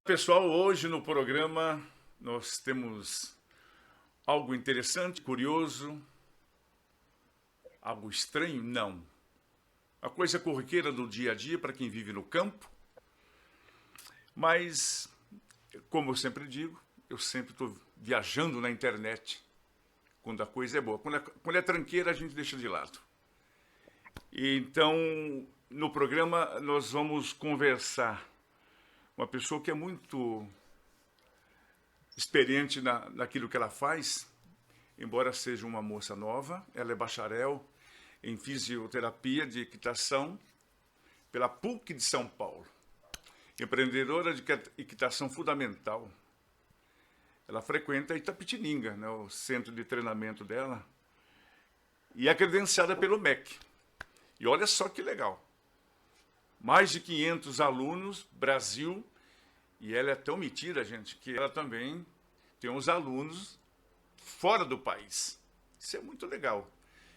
Pessoal, hoje no programa nós temos algo interessante, curioso, algo estranho? Não. A coisa corriqueira do dia a dia para quem vive no campo, mas, como eu sempre digo, eu sempre estou viajando na internet quando a coisa é boa. Quando é tranqueira, a gente deixa de lado. E então, no programa, nós vamos conversar com uma pessoa que é muito experiente naquilo que ela faz, embora seja uma moça nova. Ela é bacharel em fisioterapia de equitação pela PUC de São Paulo, empreendedora de equitação fundamental. Ela frequenta Itapetininga, né, o centro de treinamento dela, e é credenciada pelo MEC. E olha só que legal, mais de 500 alunos, Brasil, e ela é tão metida, gente, que ela também tem uns alunos fora do país. Isso é muito legal.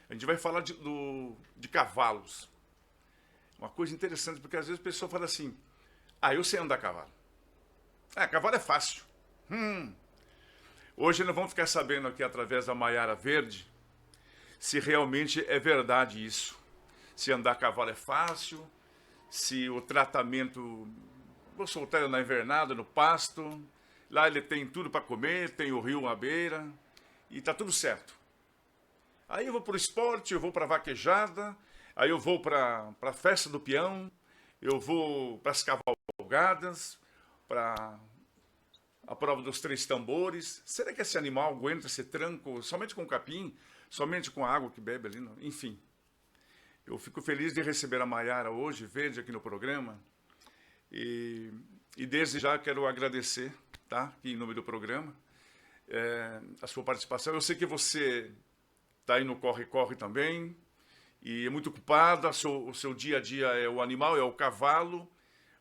A gente vai falar de cavalos. Uma coisa interessante, porque às vezes a pessoa fala assim, eu sei andar a cavalo. Cavalo é fácil. Hoje nós vamos ficar sabendo aqui, através da Maiara Verde, se realmente é verdade isso. Se andar a cavalo é fácil, se o tratamento... Vou soltar ele na invernada, no pasto. Lá ele tem tudo para comer, tem o rio à beira, e está tudo certo. Aí eu vou para o esporte, eu vou para a vaquejada, aí eu vou para a festa do peão, eu vou para as cavalgadas, para a prova dos 3 tambores. Será que esse animal aguenta esse tranco somente com capim, somente com a água que bebe ali? Não? Enfim, eu fico feliz de receber a Maiara hoje, Verde, aqui no programa. E desde já quero agradecer, tá, em nome do programa, a sua participação. Eu sei que você está aí no corre-corre também, e é muito ocupada, o seu dia a dia é o animal, é o cavalo,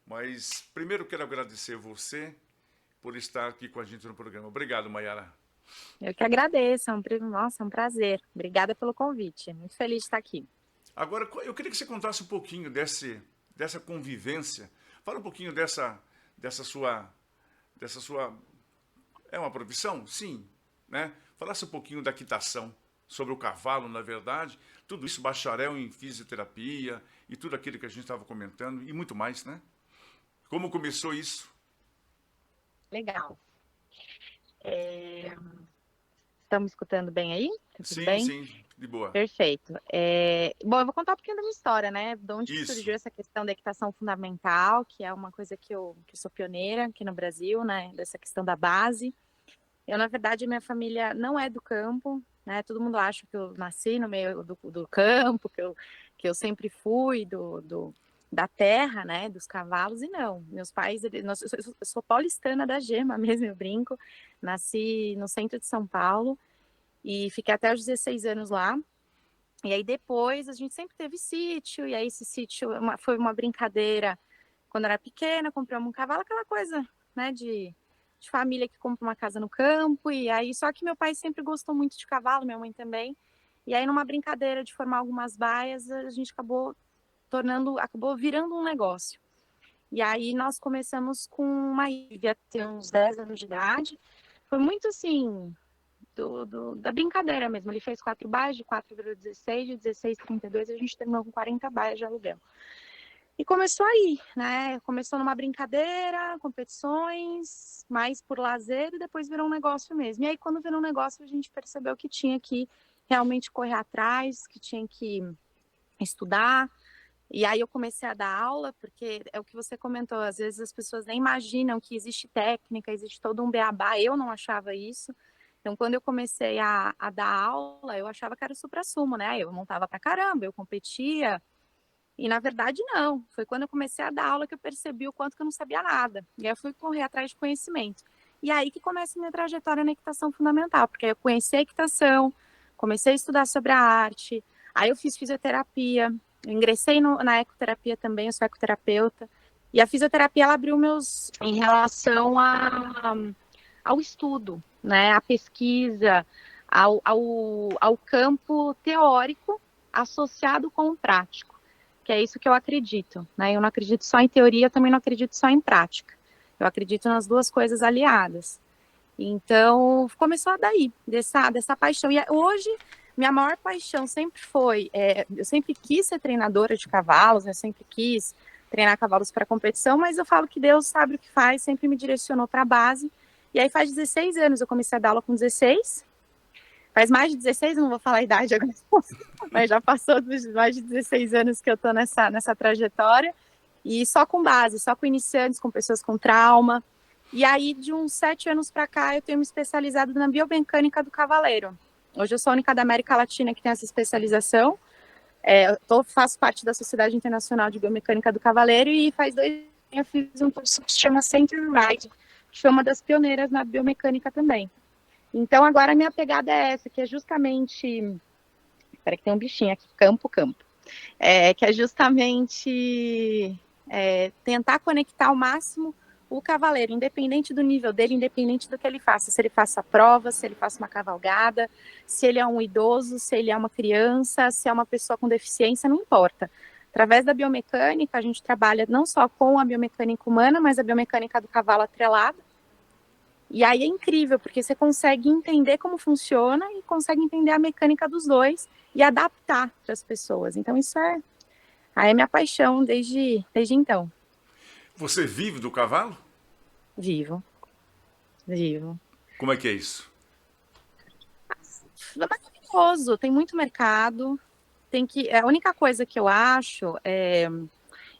mas primeiro quero agradecer você por estar aqui com a gente no programa. Obrigado, Maiara. Eu que agradeço, nossa, é um prazer. Obrigada pelo convite, muito feliz de estar aqui. Agora, eu queria que você contasse um pouquinho dessa convivência. Fala um pouquinho dessa sua... É uma profissão? Sim. Né? Falasse um pouquinho da equitação, sobre o cavalo, na verdade. Tudo isso, bacharel em fisioterapia e tudo aquilo que a gente estava comentando e muito mais, né? Como começou isso? Legal. Estão me escutando bem aí? Tá tudo bem? Sim, de boa. Perfeito. Bom, eu vou contar um pouquinho da minha história, né? De onde Isso. surgiu essa questão da equitação fundamental, que é uma coisa que eu sou pioneira aqui no Brasil, né? Dessa questão da base. Eu, na verdade, minha família não é do campo, né? Todo mundo acha que eu nasci no meio do campo, que eu sempre fui da terra, né? Dos cavalos, e não. Meus pais, eu sou paulistana da Gema mesmo, eu brinco. Nasci no centro de São Paulo e fiquei até os 16 anos lá. E aí depois a gente sempre teve sítio, e aí esse sítio foi uma brincadeira. Quando eu era pequena, compramos um cavalo, aquela coisa, né, de família que compra uma casa no campo. E aí, só que meu pai sempre gostou muito de cavalo, minha mãe também. E aí, numa brincadeira de formar algumas baias, a gente acabou virando um negócio. E aí nós começamos com uma devia ter uns 10 anos de idade. Foi muito assim, da brincadeira mesmo. Ele fez 4 baias, de 4 virou 16, de 16 32, a gente terminou com 40 baias de aluguel. E começou aí, né? Começou numa brincadeira, competições, mais por lazer, e depois virou um negócio mesmo. E aí, quando virou um negócio, a gente percebeu que tinha que realmente correr atrás, que tinha que estudar. E aí eu comecei a dar aula, porque é o que você comentou, às vezes as pessoas nem imaginam que existe técnica, existe todo um beabá. Eu não achava isso. Então, quando eu comecei a dar aula, eu achava que era o suprassumo, né? Eu montava pra caramba, eu competia. E, na verdade, não. Foi quando eu comecei a dar aula que eu percebi o quanto que eu não sabia nada. E aí eu fui correr atrás de conhecimento. E aí que começa a minha trajetória na equitação fundamental, porque eu conheci a equitação, comecei a estudar sobre a arte, aí eu fiz fisioterapia, eu ingressei na ecoterapia também, eu sou ecoterapeuta. E a fisioterapia, ela abriu meus... em relação ao estudo, né? A pesquisa, ao campo teórico associado com o prático, que é isso que eu acredito, né? Eu não acredito só em teoria, eu também não acredito só em prática. Eu acredito nas duas coisas aliadas. Então, começou daí, dessa paixão. E hoje, minha maior paixão sempre foi, eu sempre quis ser treinadora de cavalos, eu sempre quis treinar cavalos para competição, mas eu falo que Deus sabe o que faz, sempre me direcionou para a base. E aí faz 16 anos, eu comecei a dar aula com 16, faz mais de 16, não vou falar a idade agora, mas já passou dos mais de 16 anos que eu estou nessa trajetória, e só com base, só com iniciantes, com pessoas com trauma. E aí, de uns 7 anos para cá, eu tenho me especializado na biomecânica do cavaleiro. Hoje eu sou a única da América Latina que tem essa especialização. Faço parte da Sociedade Internacional de Biomecânica do Cavaleiro e faz 2 anos eu fiz um curso que se chama Center Ride, que foi uma das pioneiras na biomecânica também. Então, agora a minha pegada é essa, que é justamente... Espera que tem um bichinho aqui, campo. Que é justamente tentar conectar ao máximo o cavaleiro, independente do nível dele, independente do que ele faça, se ele faça prova, se ele faça uma cavalgada, se ele é um idoso, se ele é uma criança, se é uma pessoa com deficiência, não importa. Através da biomecânica, a gente trabalha não só com a biomecânica humana, mas a biomecânica do cavalo atrelada. E aí é incrível, porque você consegue entender como funciona e consegue entender a mecânica dos dois e adaptar para as pessoas. Então, isso é minha paixão desde então. Você vive do cavalo? Vivo. Como é que é isso? É maravilhoso, tem muito mercado. A única coisa que eu acho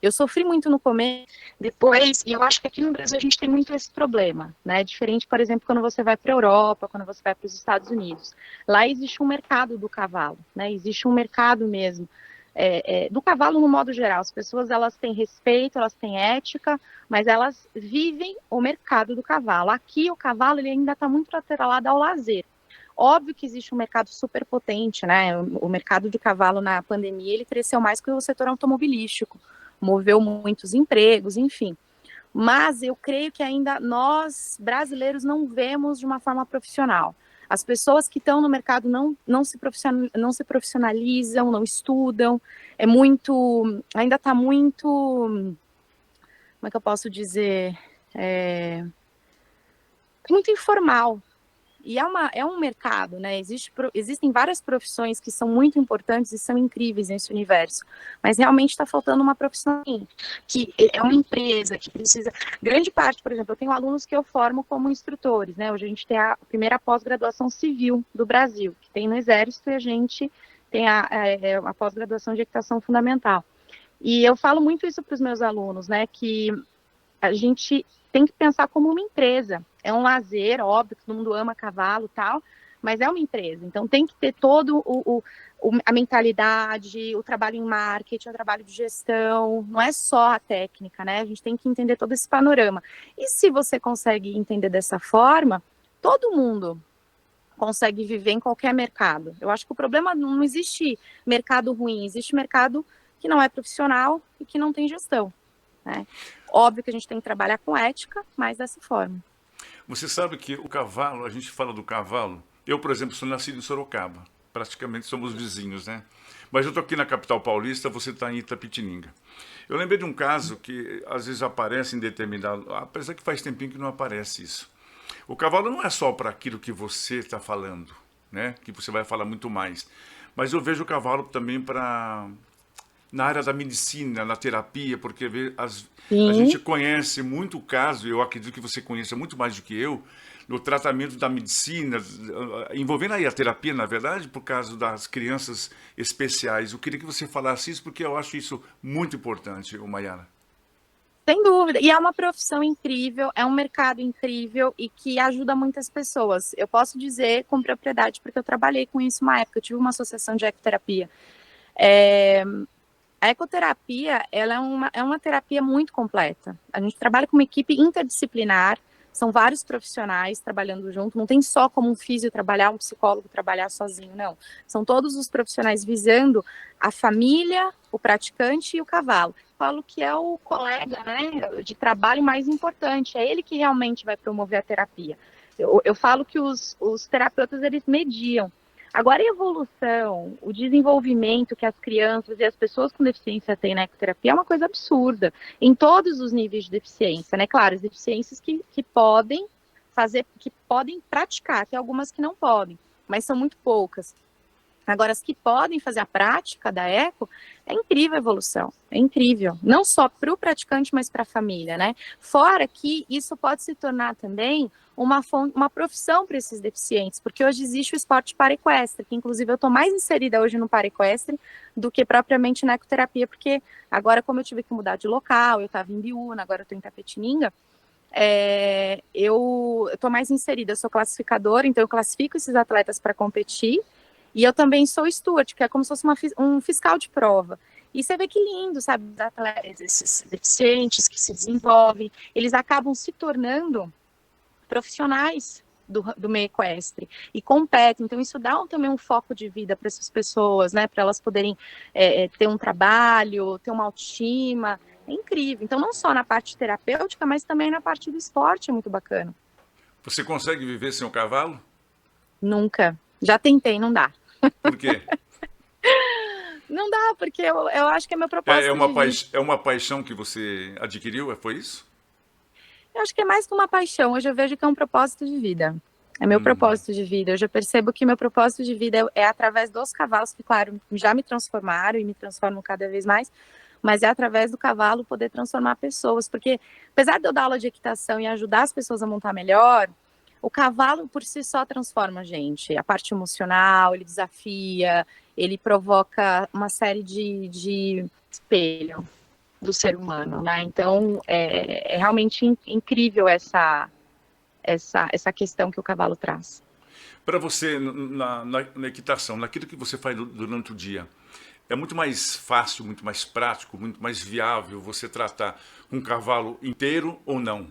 eu sofri muito no começo, depois, e eu acho que aqui no Brasil a gente tem muito esse problema, né? Diferente, por exemplo, quando você vai para a Europa, quando você vai para os Estados Unidos. Lá existe um mercado do cavalo, né? Existe um mercado mesmo. Do cavalo no modo geral, as pessoas elas têm respeito, elas têm ética, mas elas vivem o mercado do cavalo. Aqui o cavalo ele ainda está muito atrelado ao lazer. Óbvio que existe um mercado super potente, né? O mercado de cavalo na pandemia ele cresceu mais que o setor automobilístico, moveu muitos empregos, enfim. Mas eu creio que ainda nós brasileiros não vemos de uma forma profissional. As pessoas que estão no mercado não se profissionalizam, não estudam, ainda está muito, como é que eu posso dizer, muito informal. E é um mercado, né? Existem várias profissões que são muito importantes e são incríveis nesse universo, mas realmente está faltando uma profissão que é uma empresa que precisa. Grande parte, por exemplo, eu tenho alunos que eu formo como instrutores, né? Hoje a gente tem a primeira pós-graduação civil do Brasil, que tem no Exército, e a gente tem a pós-graduação de equitação fundamental. E eu falo muito isso para os meus alunos, né? Que a gente tem que pensar como uma empresa. É um lazer, óbvio, todo mundo ama cavalo e tal, mas é uma empresa. Então tem que ter todo a mentalidade, o trabalho em marketing, o trabalho de gestão, não é só a técnica, né? A gente tem que entender todo esse panorama. E se você consegue entender dessa forma, todo mundo consegue viver em qualquer mercado. Eu acho que o problema não existe mercado ruim, existe mercado que não é profissional e que não tem gestão, né? Óbvio que a gente tem que trabalhar com ética, mas dessa forma. Você sabe que o cavalo, a gente fala do cavalo, eu, por exemplo, sou nascido em Sorocaba, praticamente somos vizinhos, né? Mas eu estou aqui na capital paulista, você está em Itapetininga. Eu lembrei de um caso que às vezes aparece em determinado, apesar que faz tempinho que não aparece isso. O cavalo não é só para aquilo que você está falando, né? Que você vai falar muito mais. Mas eu vejo o cavalo também na área da medicina, na terapia, porque a gente conhece muito o caso, eu acredito que você conheça muito mais do que eu, no tratamento da medicina, envolvendo aí a terapia, na verdade, por causa das crianças especiais. Eu queria que você falasse isso, porque eu acho isso muito importante, Mayara. Sem dúvida, e é uma profissão incrível, é um mercado incrível e que ajuda muitas pessoas. Eu posso dizer com propriedade, porque eu trabalhei com isso uma época, eu tive uma associação de ecoterapia. A ecoterapia, ela é uma terapia muito completa. A gente trabalha com uma equipe interdisciplinar, são vários profissionais trabalhando junto, não tem só como um físio trabalhar, um psicólogo trabalhar sozinho, não. São todos os profissionais visando a família, o praticante e o cavalo. Eu falo que é o colega, né, de trabalho mais importante, é ele que realmente vai promover a terapia. Eu falo que os terapeutas, eles mediam, Agora, a evolução, o desenvolvimento que as crianças e as pessoas com deficiência têm na ecoterapia é uma coisa absurda, em todos os níveis de deficiência, né? Claro, as deficiências que podem fazer, que podem praticar, tem algumas que não podem, mas são muito poucas. Agora, as que podem fazer a prática da eco, é incrível a evolução, é incrível. Não só para o praticante, mas para a família, né? Fora que isso pode se tornar também uma profissão para esses deficientes, porque hoje existe o esporte paraequestre, que inclusive eu estou mais inserida hoje no paraequestre do que propriamente na ecoterapia, porque agora, como eu tive que mudar de local, eu estava em Biúna, agora eu estou em Tapetininga, eu estou mais inserida, eu sou classificadora, então eu classifico esses atletas para competir, e eu também sou steward, que é como se fosse um fiscal de prova. E você vê que lindo, sabe, esses deficientes que se desenvolvem, eles acabam se tornando profissionais do meio equestre e competem. Então, isso dá também um foco de vida para essas pessoas, né, para elas poderem ter um trabalho, ter uma autoestima. É incrível. Então, não só na parte terapêutica, mas também na parte do esporte é muito bacana. Você consegue viver sem o cavalo? Nunca. Já tentei, não dá. Por quê? Não dá, porque eu acho que é meu propósito de vida. É uma paixão que você adquiriu, foi isso? Eu acho que é mais que uma paixão. Hoje eu vejo que é um propósito de vida. É meu propósito de vida. Eu já percebo que meu propósito de vida é através dos cavalos, que, claro, já me transformaram e me transformam cada vez mais, mas é através do cavalo poder transformar pessoas. Porque, apesar de eu dar aula de equitação e ajudar as pessoas a montar melhor, o cavalo por si só transforma a gente. A parte emocional, ele desafia, ele provoca uma série de espelho do ser humano, né? Então, é realmente incrível essa questão que o cavalo traz. Para você, na equitação, naquilo que você faz durante o dia, é muito mais fácil, muito mais prático, muito mais viável você tratar um cavalo inteiro ou não?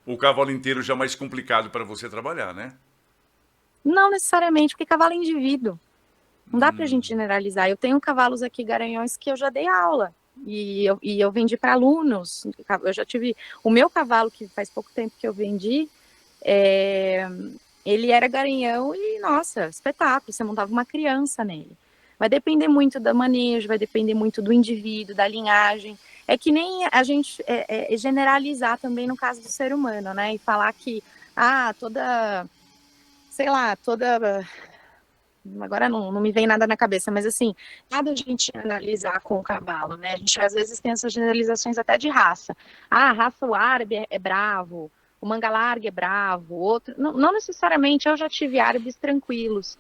O cavalo inteiro já é mais complicado para você trabalhar, né? Não necessariamente, porque cavalo é indivíduo. Não dá para a gente generalizar. Eu tenho cavalos aqui, garanhões, que eu já dei aula. E eu vendi para alunos. Eu já tive... O meu cavalo, que faz pouco tempo que eu vendi, ele era garanhão e, nossa, espetáculo. Você montava uma criança nele. Vai depender muito do manejo, vai depender muito do indivíduo, da linhagem. É que nem a gente generalizar também no caso do ser humano, né? E falar que, agora não me vem nada na cabeça, mas assim, nada a gente analisar com o cavalo, né? A gente às vezes tem essas generalizações até de raça. A raça o árabe é bravo, o manga larga é bravo, outro. Não necessariamente, eu já tive árabes tranquilos.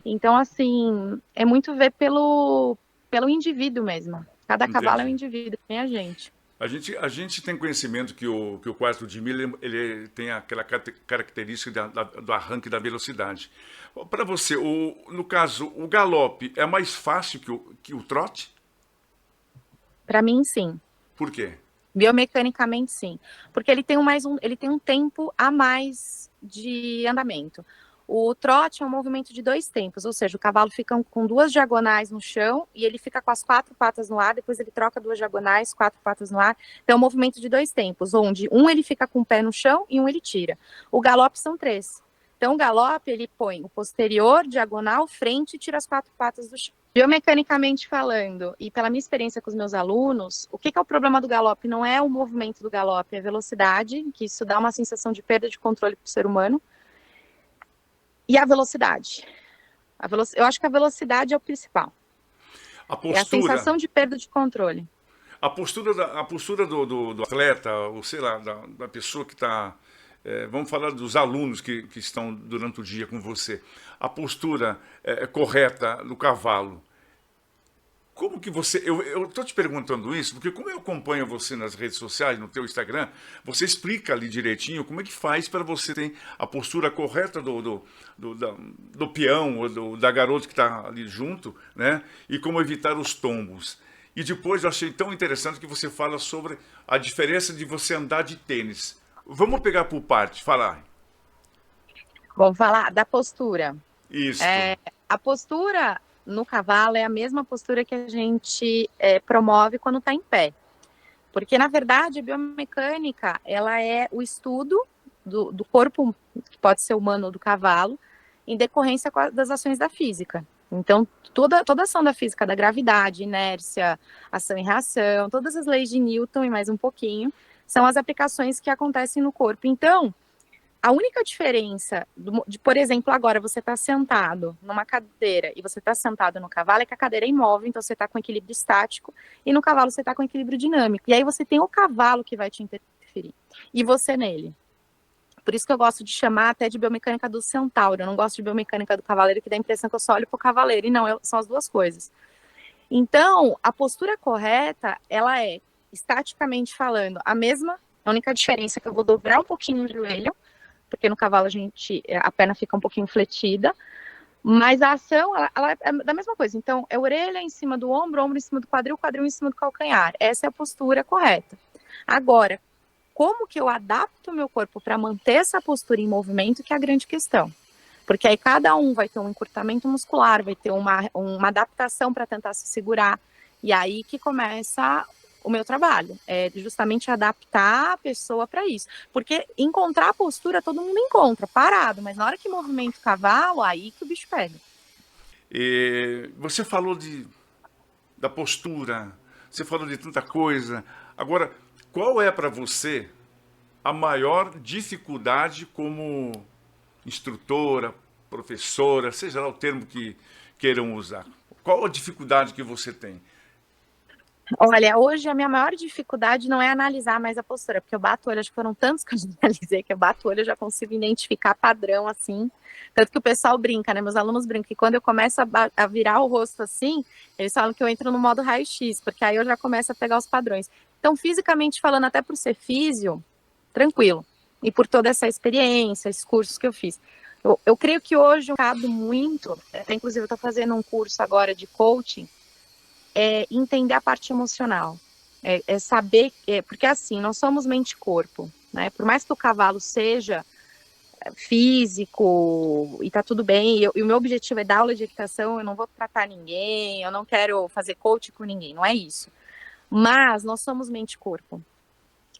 Então, assim, é muito ver pelo indivíduo mesmo. Cada cavalo é um indivíduo, nem a gente. A gente tem conhecimento que o quarto de milha ele tem aquela característica do arranque da velocidade. Para você, no caso, o galope é mais fácil que o trote? Para mim, sim. Por quê? Biomecanicamente, sim. Porque ele tem um tempo a mais de andamento. O trote é um movimento de 2 tempos, ou seja, o cavalo fica com 2 diagonais no chão e ele fica com as 4 patas no ar, depois ele troca 2 diagonais, 4 patas no ar. Então é um movimento de 2 tempos, onde um ele fica com o pé no chão e um ele tira. O galope são 3. Então o galope ele põe o posterior, diagonal, frente e tira as 4 patas do chão. Biomecanicamente falando, e pela minha experiência com os meus alunos, o que é o problema do galope? Não é o movimento do galope, é a velocidade, que isso dá uma sensação de perda de controle para o ser humano. E a velocidade. Eu acho que a velocidade é o principal. É a sensação de perda de controle. A postura do atleta, ou sei lá, da pessoa que está... vamos falar dos alunos que estão durante o dia com você. A postura correta do cavalo. Como que você... Eu estou te perguntando isso, porque como eu acompanho você nas redes sociais, no teu Instagram, você explica ali direitinho como é que faz para você ter a postura correta do peão ou da garota que está ali junto, né? E como evitar os tombos. E depois eu achei tão interessante que você fala sobre a diferença de você andar de tênis. Vamos pegar por parte, falar. Vamos falar da postura. Isso. A postura no cavalo é a mesma postura que a gente promove quando está em pé. Porque, na verdade, a biomecânica, ela é o estudo do corpo, que pode ser humano ou do cavalo, em decorrência das ações da física. Então, toda ação da física, da gravidade, inércia, ação e reação, todas as leis de Newton e mais um pouquinho, são as aplicações que acontecem no corpo. Então, a única diferença, por exemplo, agora você está sentado numa cadeira e você está sentado no cavalo, é que a cadeira é imóvel, então você está com equilíbrio estático, e no cavalo você está com equilíbrio dinâmico. E aí você tem o cavalo que vai te interferir, e você nele. Por isso que eu gosto de chamar até de biomecânica do centauro. Eu não gosto de biomecânica do cavaleiro, que dá a impressão que eu só olho para o cavaleiro. E não, são as duas coisas. Então, a postura correta, ela é, estaticamente falando, a mesma. A única diferença é que eu vou dobrar um pouquinho o joelho, porque no cavalo a perna fica um pouquinho fletida. Mas a ação, ela é da mesma coisa. Então, é orelha em cima do ombro, ombro em cima do quadril, quadril em cima do calcanhar. Essa é a postura correta. Agora, como que eu adapto o meu corpo para manter essa postura em movimento, que é a grande questão. Porque aí cada um vai ter um encurtamento muscular, vai ter uma adaptação para tentar se segurar. E aí que começa o meu trabalho, é justamente adaptar a pessoa para isso. Porque encontrar a postura todo mundo encontra, parado, mas na hora que movimenta o cavalo, aí que o bicho pega. E você falou da postura, você falou de tanta coisa. Agora, qual é para você a maior dificuldade como instrutora, professora, seja lá o termo que queiram usar? Qual a dificuldade que você tem? Olha, hoje a minha maior dificuldade não é analisar mais a postura, porque eu bato o olho, acho que foram tantos que eu analisei, que eu bato o olho, eu já consigo identificar padrão, assim. Tanto que o pessoal brinca, né? Meus alunos brincam, que quando eu começo a virar o rosto assim, eles falam que eu entro no modo raio-x, porque aí eu já começo a pegar os padrões. Então, fisicamente falando, até por ser físio, tranquilo. E por toda essa experiência, esses cursos que eu fiz. Eu creio que hoje eu acabo muito, inclusive eu estou fazendo um curso agora de coaching, entender a parte emocional, saber, porque assim, nós somos mente e corpo, né? Por mais que o cavalo seja físico e tá tudo bem, e o meu objetivo é dar aula de equitação, eu não vou tratar ninguém, eu não quero fazer coach com ninguém, não é isso. Mas nós somos mente e corpo.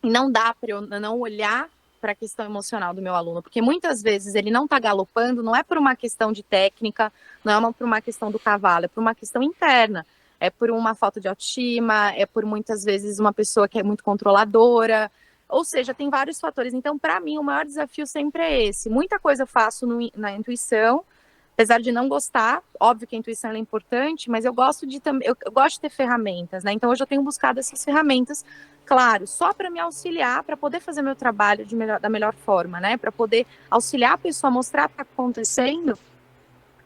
E não dá para eu não olhar para a questão emocional do meu aluno, porque muitas vezes ele não está galopando, não é por uma questão de técnica, não é por uma questão do cavalo, é por uma questão interna. É por uma falta de autoestima, é por muitas vezes uma pessoa que é muito controladora, ou seja, tem vários fatores. Então, para mim, o maior desafio sempre é esse. Muita coisa eu faço na intuição, apesar de não gostar, óbvio que a intuição é importante, mas eu gosto de ter ferramentas, né? Então hoje eu tenho buscado essas ferramentas, claro, só para me auxiliar, para poder fazer meu trabalho da melhor forma, né? Para poder auxiliar a pessoa a mostrar o que está acontecendo.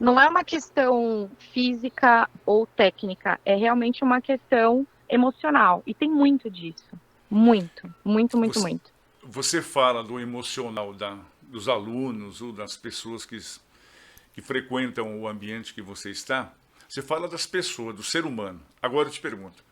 Não é uma questão física ou técnica, é realmente uma questão emocional. E tem muito disso. Muito, muito, muito, muito. Você fala do emocional dos alunos ou das pessoas que frequentam o ambiente que você está. Você fala das pessoas, do ser humano. Agora eu te pergunto,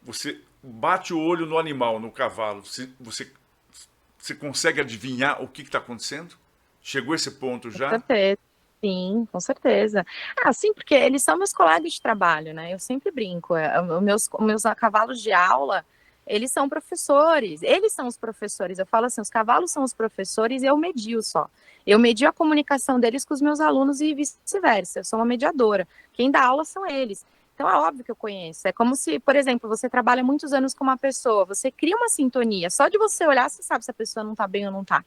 você bate o olho no animal, no cavalo, você consegue adivinhar o que está acontecendo? Chegou esse ponto já? Com certeza. Sim, com certeza. Sim, porque eles são meus colegas de trabalho, né? Eu sempre brinco. Os meus cavalos de aula, eles são professores. Eles são os professores. Eu falo assim, os cavalos são os professores e eu medio só. Eu medio a comunicação deles com os meus alunos e vice-versa. Eu sou uma mediadora. Quem dá aula são eles. Então é óbvio que eu conheço. É como se, por exemplo, você trabalha muitos anos com uma pessoa, você cria uma sintonia. Só de você olhar, você sabe se a pessoa não tá bem ou não tá.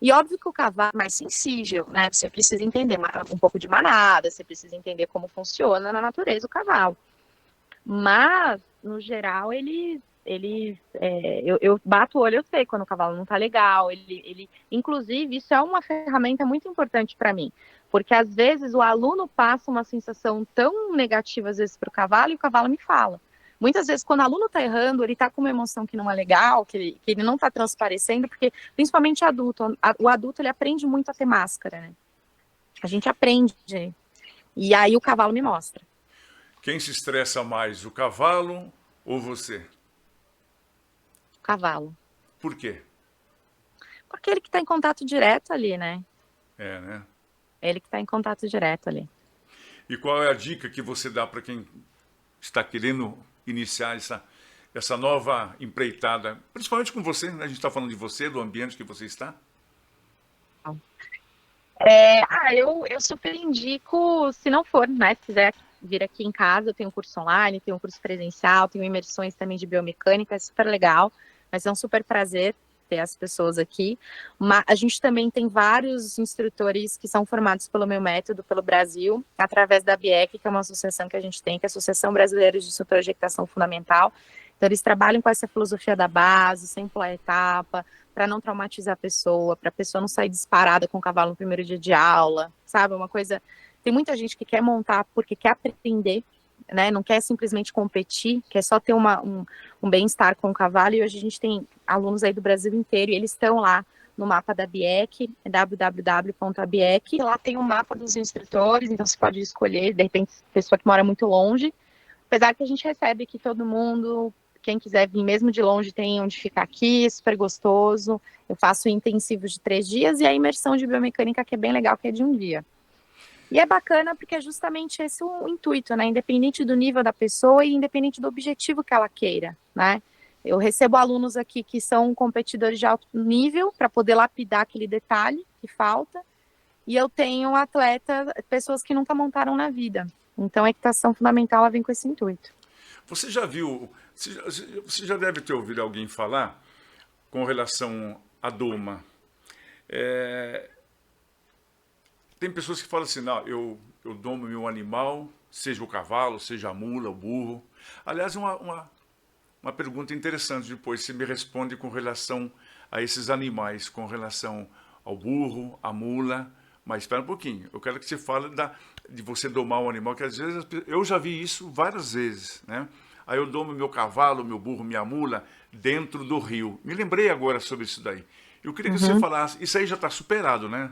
E óbvio que o cavalo é mais sensível, né? Você precisa entender um pouco de manada, você precisa entender como funciona na natureza o cavalo. Mas, no geral, eu bato o olho, eu sei quando o cavalo não tá legal. Inclusive, isso é uma ferramenta muito importante para mim. Porque, às vezes, o aluno passa uma sensação tão negativa, às vezes, para o cavalo, e o cavalo me fala. Muitas vezes, quando o aluno está errando, ele está com uma emoção que não é legal, que ele não está transparecendo, porque, principalmente adulto, o adulto ele aprende muito a ter máscara, né? A gente aprende. E aí o cavalo me mostra. Quem se estressa mais, o cavalo ou você? O cavalo. Por quê? Porque ele que está em contato direto ali, né? É, né? Ele que está em contato direto ali. E qual é a dica que você dá para quem está querendo iniciar essa nova empreitada, principalmente com você, né? A gente está falando de você, do ambiente que você está. Eu super indico, se não for, né, se quiser vir aqui em casa, eu tenho um curso online, tenho um curso presencial, tenho imersões também de biomecânica, é super legal, mas é um super prazer ter as pessoas aqui. A gente também tem vários instrutores que são formados pelo meu método, pelo Brasil, através da BIEC, que é uma associação que a gente tem, que é a Associação Brasileira de Superojectação Fundamental. Então, eles trabalham com essa filosofia da base, sem pular etapa, para não traumatizar a pessoa não sair disparada com o cavalo no primeiro dia de aula, sabe? Uma coisa. Tem muita gente que quer montar porque quer aprender, né? Não quer simplesmente competir, quer só ter um bem-estar com o cavalo. E hoje a gente tem alunos aí do Brasil inteiro e eles estão lá no mapa da BIEC, www.abiec. Lá tem um mapa dos instrutores, então você pode escolher, de repente, pessoa que mora muito longe. Apesar que a gente recebe aqui todo mundo, quem quiser vir mesmo de longe tem onde ficar aqui, é super gostoso. Eu faço intensivo de 3 dias e a imersão de biomecânica que é bem legal, que é de 1 dia. E é bacana porque é justamente esse o intuito, né? Independente do nível da pessoa e independente do objetivo que ela queira, né? Eu recebo alunos aqui que são competidores de alto nível para poder lapidar aquele detalhe que falta. E eu tenho pessoas que nunca montaram na vida. Então, a equitação fundamental ela vem com esse intuito. Você já viu, você já deve ter ouvido alguém falar com relação à doma. Tem pessoas que falam assim, não, eu domo meu animal, seja o cavalo, seja a mula, o burro. Aliás, uma pergunta interessante depois, você me responde com relação a esses animais, com relação ao burro, à mula. Mas espera um pouquinho, eu quero que você fale de você domar um animal, que às vezes eu já vi isso várias vezes, né? Aí eu domo meu cavalo, meu burro, minha mula dentro do rio. Me lembrei agora sobre isso daí. Eu queria que você falasse, isso aí já está superado, né?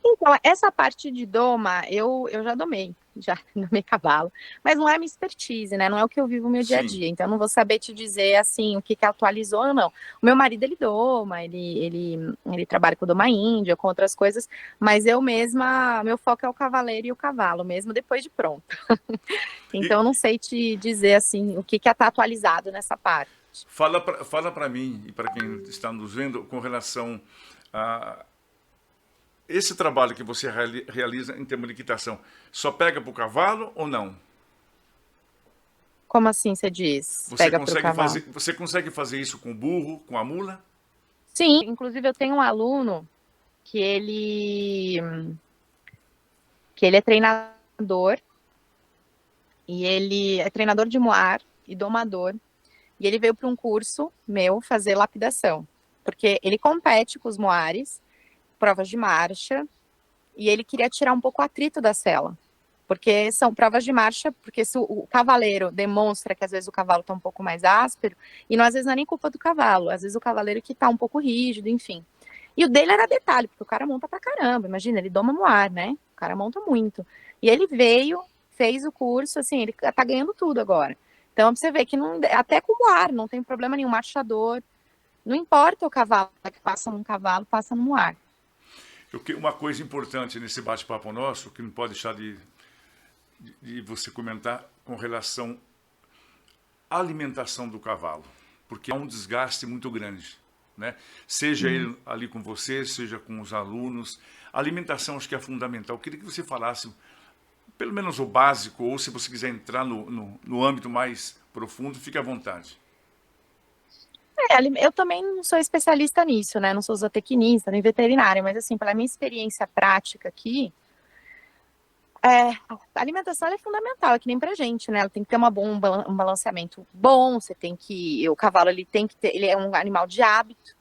Então, essa parte de doma, eu já domei, já domei cavalo, mas não é minha expertise, né? Não é o que eu vivo no meu dia a Sim. dia, então eu não vou saber te dizer, assim, o que atualizou ou não. O meu marido, ele doma, ele trabalha com doma índia, com outras coisas, mas eu mesma, meu foco é o cavaleiro e o cavalo, mesmo depois de pronto. Então, E eu não sei te dizer, assim, o que está atualizado nessa parte. fala para mim e para quem está nos vendo com relação a esse trabalho que você realiza em termos de equitação. Só pega para o cavalo ou não? Como assim você diz? Pega para o cavalo? Você consegue fazer isso com o burro, com a mula? Sim, inclusive eu tenho um aluno que ele é treinador, e ele é treinador de moar e domador, e ele veio para um curso meu fazer lapidação, porque ele compete com os moares, provas de marcha, e ele queria tirar um pouco o atrito da sela, porque são provas de marcha, porque se o cavaleiro demonstra que às vezes o cavalo está um pouco mais áspero, e não, às vezes não é nem culpa do cavalo, às vezes o cavaleiro que está um pouco rígido, enfim. E o dele era detalhe, porque o cara monta pra caramba, imagina, ele doma no ar, né? O cara monta muito. E ele veio, fez o curso, assim, ele tá ganhando tudo agora. Então, você vê que não, até com o ar, não tem problema nenhum, marchador, não importa o cavalo que passa num cavalo, passa no ar. Uma coisa importante nesse bate-papo nosso, que não pode deixar de você comentar com relação à alimentação do cavalo, porque há um desgaste muito grande, né? Seja ele ali com você, seja com os alunos, a alimentação acho que é fundamental. Eu queria que você falasse pelo menos o básico, ou se você quiser entrar no âmbito mais profundo, fique à vontade. Eu também não sou especialista nisso, né? Não sou zootecnista, nem veterinária, mas assim, pela minha experiência prática aqui, a alimentação é fundamental, é que nem pra gente, né? Ela tem que ter um balanceamento bom, você tem que. O cavalo ele tem que ter, ele é um animal de hábito,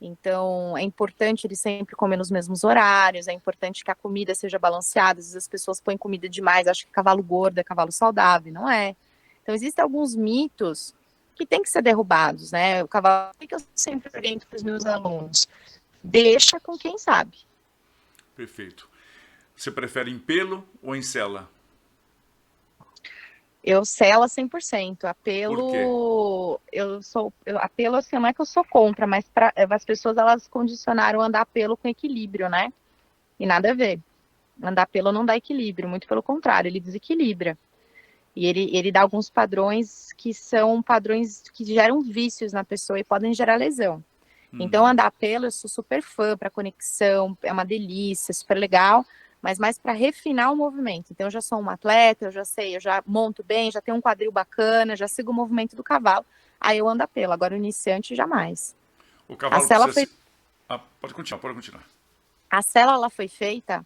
então é importante ele sempre comer nos mesmos horários, é importante que a comida seja balanceada. Às vezes as pessoas põem comida demais, acham que cavalo gordo é cavalo saudável, não é? Então existem alguns mitos que têm que ser derrubados, né? O cavalo, o que eu sempre oriento para os meus alunos? Deixa com quem sabe. Perfeito. Você prefere em pelo ou em sela? Eu selo 100%. Por quê? Apelo, assim, não é que eu sou contra, mas as pessoas, elas condicionaram andar pelo com equilíbrio, né? E nada a ver. Andar pelo não dá equilíbrio, muito pelo contrário, ele desequilibra. E ele dá alguns padrões que são padrões que geram vícios na pessoa e podem gerar lesão. Então, andar a pelo, eu sou super fã para conexão, é uma delícia, super legal, mas mais para refinar o movimento. Então, eu já sou uma atleta, eu já sei, eu já monto bem, já tenho um quadril bacana, já sigo o movimento do cavalo, aí eu ando a pelo. Agora, o iniciante, jamais. O A cavalo sela precisa foi, se... pode continuar, pode continuar. a sela, ela foi feita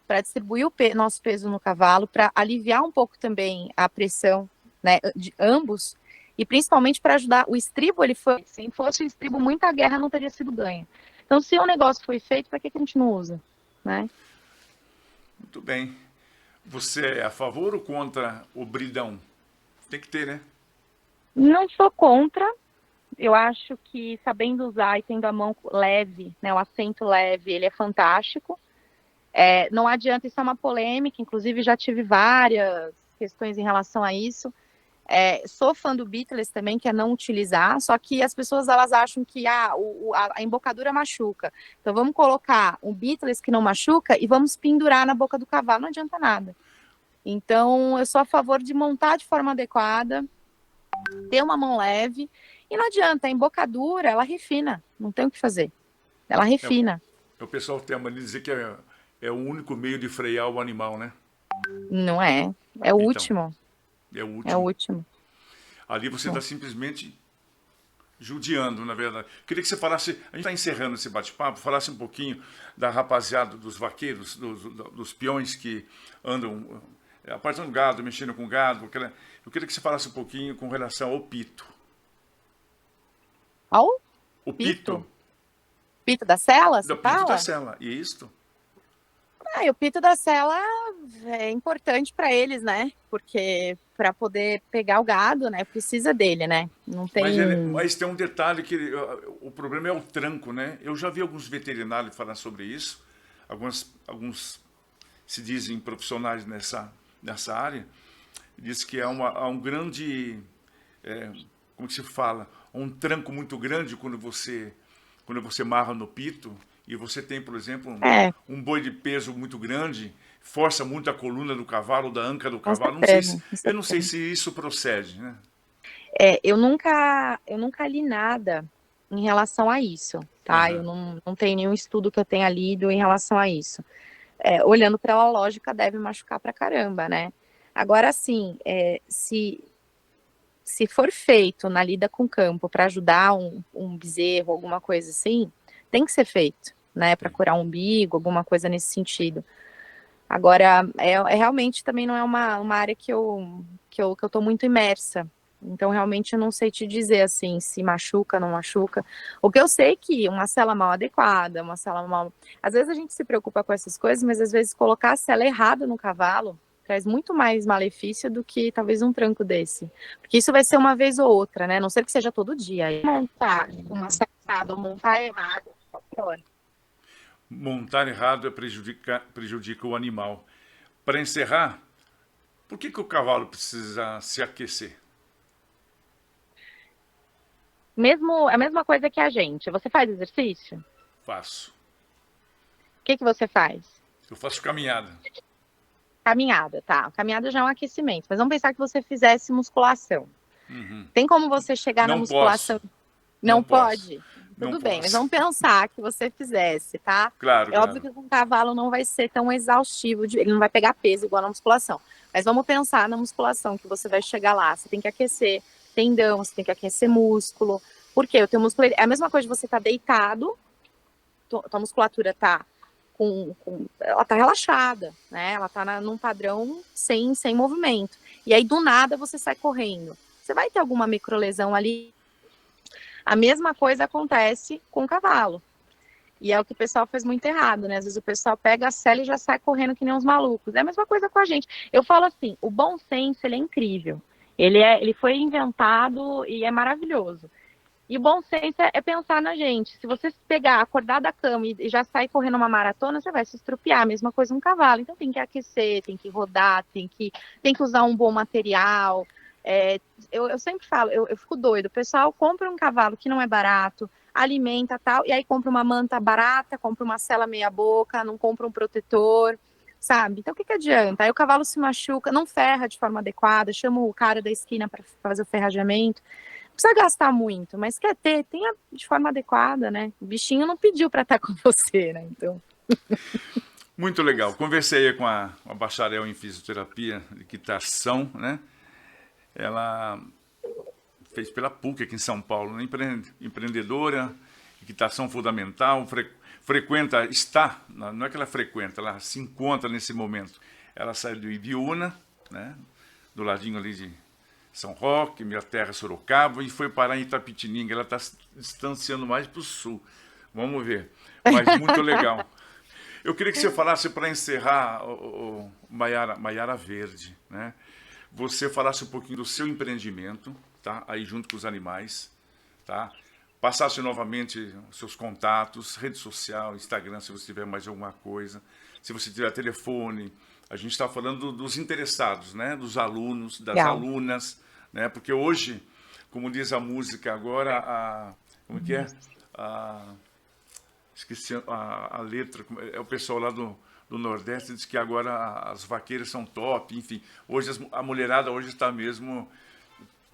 para distribuir o nosso peso no cavalo, para aliviar um pouco também a pressão, né, de ambos, e principalmente para ajudar. O estribo, ele foi, se fosse o estribo, muita guerra não teria sido ganha. Então, se o negócio foi feito, para que a gente não usa, né? Muito bem. Você é a favor ou contra o bridão? Tem que ter, né? Não sou contra. Eu acho que sabendo usar e tendo a mão leve, né, o assento leve, ele é fantástico. Não adianta, isso é uma polêmica, inclusive já tive várias questões em relação a isso. Sou fã do Beatles também, que é não utilizar, só que as pessoas elas acham que a embocadura machuca. Então vamos colocar um Beatles que não machuca e vamos pendurar na boca do cavalo, não adianta nada. Então eu sou a favor de montar de forma adequada, ter uma mão leve, e não adianta, a embocadura ela refina, não tem o que fazer. Ela refina. O pessoal tem a mania de dizer que é o único meio de frear o animal, né? Não é. É o Então, último. é o É o último. último. Ali você está simplesmente judiando, na verdade. Queria que você falasse, a gente está encerrando esse bate-papo, falasse um pouquinho da rapaziada, dos vaqueiros, dos peões que andam apartando gado, mexendo com gado. Eu queria que você falasse um pouquinho com relação ao pito. Ao O pito? pito. Pito da sela, Do você pito da fala? sela, e isto? E o pito da sela é importante para eles, né? Porque para poder pegar o gado, né? Precisa dele, né? Não tem. Mas tem um detalhe que o problema é o tranco, né? Eu já vi alguns veterinários falar sobre isso, alguns se dizem profissionais nessa área, diz que há um grande, como que se fala, um tranco muito grande quando você marra no pito e você tem, por exemplo, É, um boi de peso muito grande, força muito a coluna do cavalo, da anca do com cavalo. certeza, com Eu não sei certeza. se isso procede, né? Eu nunca li nada em relação a isso, tá? Eu Aham. não tenho nenhum estudo que eu tenha lido em relação a isso. Olhando pela lógica, deve machucar pra caramba, né? Agora, sim, se for feito na lida com o campo para ajudar um bezerro, alguma coisa assim, tem que ser feito, né? Para curar um umbigo, alguma coisa nesse sentido. Agora, realmente também não é uma área que eu tô muito imersa. Então, realmente, eu não sei te dizer, assim, se machuca, não machuca. O que eu sei é que uma cela mal adequada, uma cela mal... Às vezes a gente se preocupa com essas coisas, mas às vezes colocar a cela errada no cavalo traz muito mais malefício do que talvez um tranco desse. Porque isso vai ser uma vez ou outra, né? A não ser que seja todo dia. Montar uma cela ou montar errado, Montar errado prejudica o animal. Para encerrar, por que o cavalo precisa se aquecer? mesmo a mesma coisa que a gente. Você faz exercício? Faço. O que você faz? Eu faço caminhada. Caminhada, tá. Caminhada já é um aquecimento, mas vamos pensar que você fizesse musculação. Tem como você chegar na Não posso. musculação? Não Não posso. pode? Não Tudo bem, mas posso. vamos pensar que você fizesse, tá? Claro, É óbvio claro. que com o cavalo não vai ser tão exaustivo, ele não vai pegar peso igual na musculação. Mas vamos pensar na musculação, que você vai chegar lá, você tem que aquecer tendão, você tem que aquecer músculo. Por quê? O teu músculo é a mesma coisa de você estar deitado, tua musculatura tá ela tá relaxada, né? Ela tá num padrão sem movimento. E aí, do nada, você sai correndo. Você vai ter alguma microlesão ali. A mesma coisa acontece com o cavalo. E é o que o pessoal faz muito errado, né? Às vezes o pessoal pega a sela e já sai correndo que nem uns malucos. É a mesma coisa com a gente. Eu falo assim, o bom senso, ele é incrível. Ele foi inventado e é maravilhoso. E o bom senso é pensar na gente. Se você pegar, acordar da cama e já sair correndo uma maratona, você vai se estrupiar. A mesma coisa um cavalo. Então tem que aquecer, tem que rodar, tem que usar um bom material. Eu sempre falo, eu fico doido. O pessoal compra um cavalo que não é barato, alimenta tal, e aí compra uma manta barata, compra uma sela meia boca, não compra um protetor, sabe? Então o que adianta? Aí o cavalo se machuca, não ferra de forma adequada, chama o cara da esquina para fazer o ferrajamento. Não precisa gastar muito, mas quer ter, tenha de forma adequada, né? O bichinho não pediu para estar com você, né? Então. Muito legal. Conversei aí com a bacharel em fisioterapia de equitação, né? Ela fez pela PUC aqui em São Paulo, né? Empreendedora, equitação fundamental, não é que ela frequenta, ela se encontra nesse momento. Ela saiu de Ibiúna, né? Do ladinho ali de São Roque, minha terra Sorocaba, e foi parar em Itapetininga. Ela está se distanciando mais para o sul. Vamos ver. Mas muito legal. Eu queria que você falasse, para encerrar, Maiara Verde, né? Você falasse um pouquinho do seu empreendimento, tá? Aí junto com os animais, tá? Passasse novamente os seus contatos, rede social, Instagram, se você tiver mais alguma coisa. Se você tiver telefone, a gente está falando dos interessados, né? Dos alunos, das alunas, né? Porque hoje, como diz a música agora, como que é? Esqueci a letra, é o pessoal lá do Nordeste diz que agora as vaqueiras são top, enfim. Hoje a mulherada hoje está mesmo,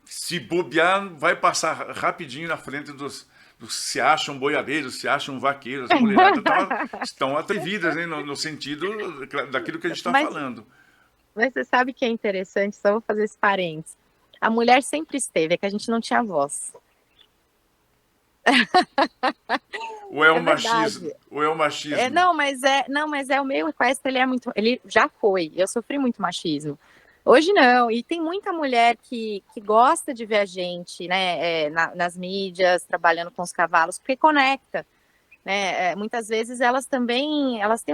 se bobear, vai passar rapidinho na frente dos se acham boiadeiros, se acham vaqueiros. As mulheradas estão atrevidas, né, no sentido daquilo que a gente está falando. Mas você sabe que é interessante, só vou fazer esse parênteses. A mulher sempre esteve, é que a gente não tinha voz. Ou é o machismo? Ou é o machismo? Não, mas o meio equestre, ele já foi. Eu sofri muito machismo. Hoje não, e tem muita mulher que gosta de ver a gente, né, nas mídias, trabalhando com os cavalos, porque conecta, né, muitas vezes elas têm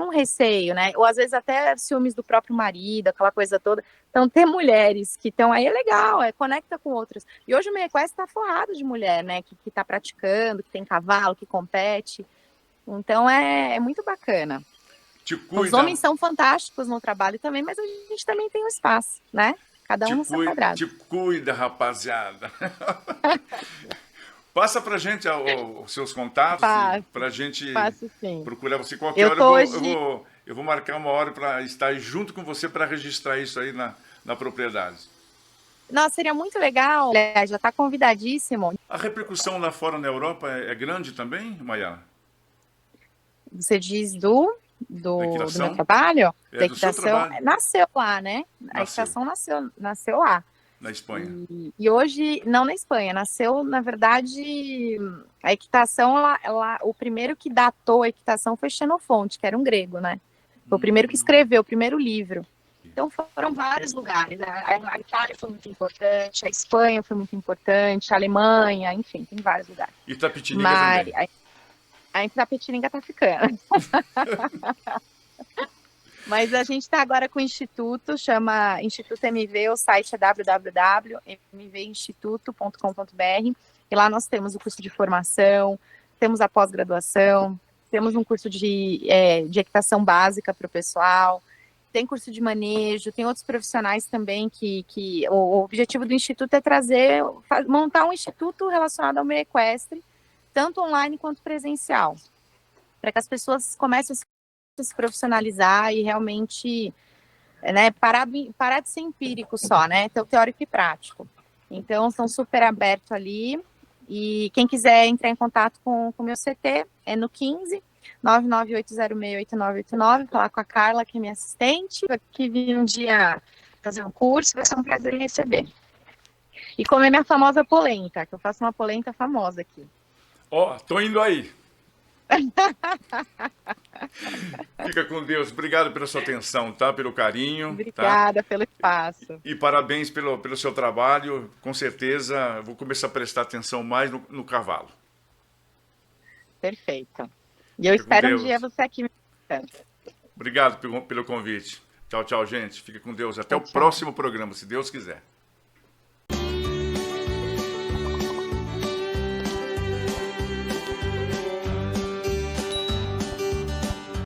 um receio, né, ou às vezes até ciúmes do próprio marido, aquela coisa toda. Então, ter mulheres que estão aí é legal, conecta com outras. E hoje o meio equestre está forrado de mulher, né, que está praticando, que tem cavalo, que compete. Então, é muito bacana. Os homens são fantásticos no trabalho também, mas a gente também tem um espaço, né? Cada um no seu quadrado. Te cuida, rapaziada. Passa pra gente os seus contatos, pra gente procurar você. Qualquer hora eu vou marcar uma hora para estar junto com você para registrar isso aí na propriedade. Nossa, seria muito legal. Já está convidadíssimo. A repercussão lá fora na Europa é grande também, Maiara? Você diz do meu trabalho? Da equitação, nasceu lá, né? A equitação nasceu lá. Na Espanha. E hoje, não na Espanha, nasceu, na verdade, a equitação, o primeiro que datou a equitação foi Xenofonte, que era um grego, né? Foi o primeiro que escreveu o primeiro livro. Então foram vários lugares. A Itália foi muito importante, a Espanha foi muito importante, a Alemanha, enfim, tem vários lugares. E Itapetininga também. A Itapetininga tá ficando. Mas a gente está agora com o Instituto, chama Instituto MV, o site é www.mvinstituto.com.br, e lá nós temos o curso de formação, temos a pós-graduação, temos um curso de equitação básica para o pessoal, tem curso de manejo, tem outros profissionais também que o objetivo do Instituto é montar um instituto relacionado ao meio equestre, tanto online quanto presencial, para que as pessoas comecem a se profissionalizar e realmente, né, parar de ser empírico só, né, ter o teórico e prático. Então, são super abertos ali, e quem quiser entrar em contato com o meu CT é no 15 998068989, falar com a Carla, que é minha assistente, que vim um dia fazer um curso, vai ser um prazer em receber. E comer minha famosa polenta, que eu faço uma polenta famosa aqui. Tô indo aí. Fica com Deus. Obrigado pela sua atenção, tá? Pelo carinho. Obrigada pelo espaço. E parabéns pelo seu trabalho. Com certeza vou começar a prestar atenção mais no cavalo. Perfeito. E eu espero um dia você aqui. Obrigado pelo convite. Tchau, tchau, gente. Fica com Deus. Até o próximo programa, se Deus quiser.